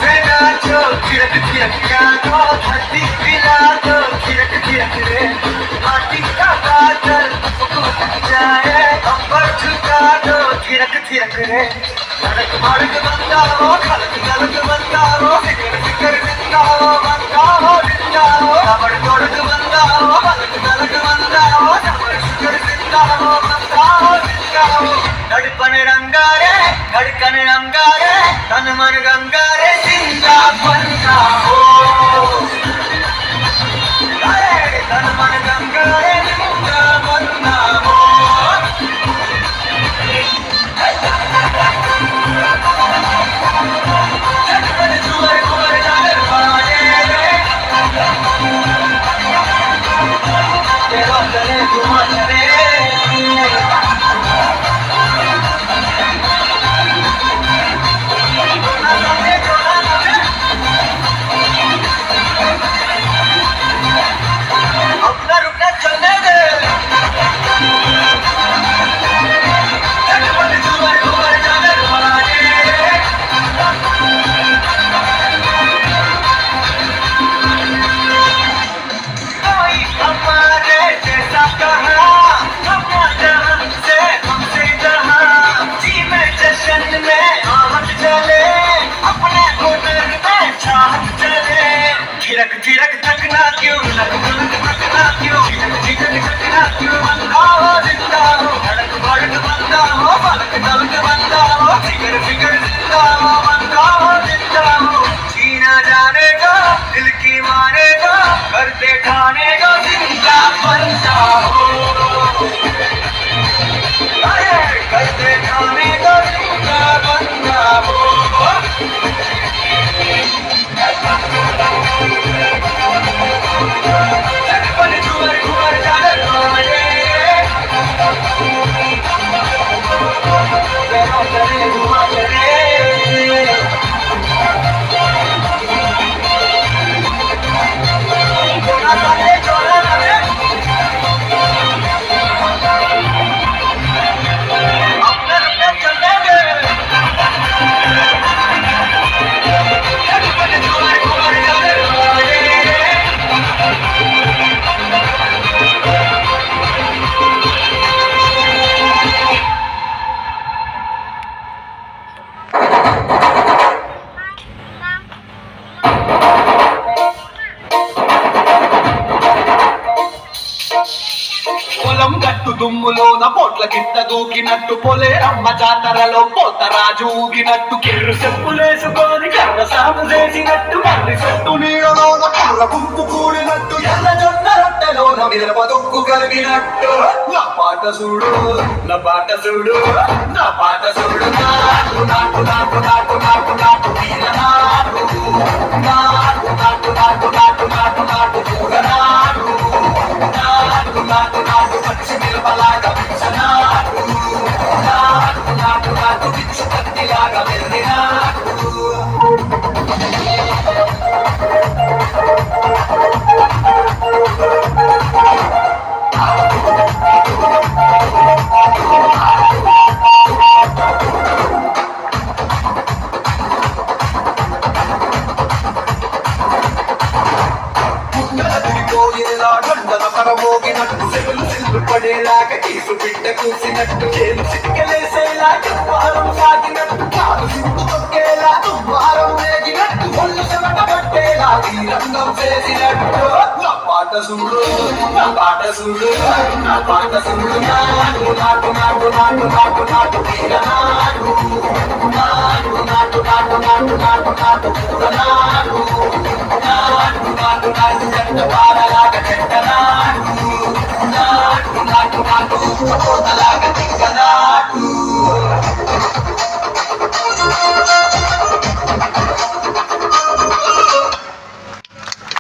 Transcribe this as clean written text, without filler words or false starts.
से नाचो थिरक थिरक गानो धरती पिला दो थिरक थिरक रे माटी का बादल फूट जाए अंबर झुका दो थिरक थिरक रे धड़क भड़क बंदा हो खलक गलक बंदा हो फिकर फिकर जिंदा हो बंदा हो जिंदा हो खबर तोड़क बंदा हो खलक गलक बंदा हो खबर फिकर जिंदा हो बंदा हो जिंदा हो धड़कन रंगारे तन मन गंगारे जिंदा बंदा हो तन मन गंगारे जिंदा बंदा हो थिरक थिरक थकना क्यों लग लग थकना क्यों थिरक थिरक थकना क्यों बंदा हो जिंदा हो धड़क भड़क बंदा हो पलक तलक बंदा हो फिकर फिकर जिंदा हो बंदा हो जिंदा हो जीना जाने दो दिल की माने दो करते ठाने दो जिंदा बंदा हो करते ठाने दो जिंदा बंदा हो పొలం గట్టు దుమ్ములోన పోట్ల గిట్ట దూకినట్టు పొలేరమ్మ జాతరలో పోతరాజు ఊగినట్టు కిర్రు చెప్పులేసుకొని కర్ర సాగు చేసినట్టు మర్రి చెట్టు నీడలోన కుర్ర గుంపు కూడినట్టు ఎల్ల జొన్న రొట్టెలోన మిరప దొక్కు కలిగినట్టు నా పాట చూడు నా పాట చూడు నా పాట చూడు నాటు నాటు నాటు నాటు నాటు నాటు వీర నాటు నాటు నాటు నాటు నాటు నాటు నాటు పూల నాటు నాటు నాటు నాటు పచ్చి మిరపలాగా నాటు నాటు నాటు నాటు పిచ్చు కత్తిలాగా వెళ్ళి నాటు మోగినట్టు సెగులు సిల్లు పడేలాగా కీసు బిడ్డ కూసినట్టు చేలు సిక్కలేసేలా చెప్పారం సాగినట్టు కాలు సిగ్గు తొక్కేలా దుమ్మారం వేగినట్టు ఒళ్ళు చెమట పట్టేలా వీరంగం చేసినట్టు నా పాట చూడు నా పాట చూడు నా పాట చూడు నాటు నాటు నాటు నాటు నాటు నాటు వీర నాటు నాటు నాటు నాటు నాటు నాటు నాటు పూల నాటు నాటు నాటు నాటు చెట్ట పారలాగా చెట్ట నాటు నాటు నాటు నాటు పోతలాగా తిక్కనా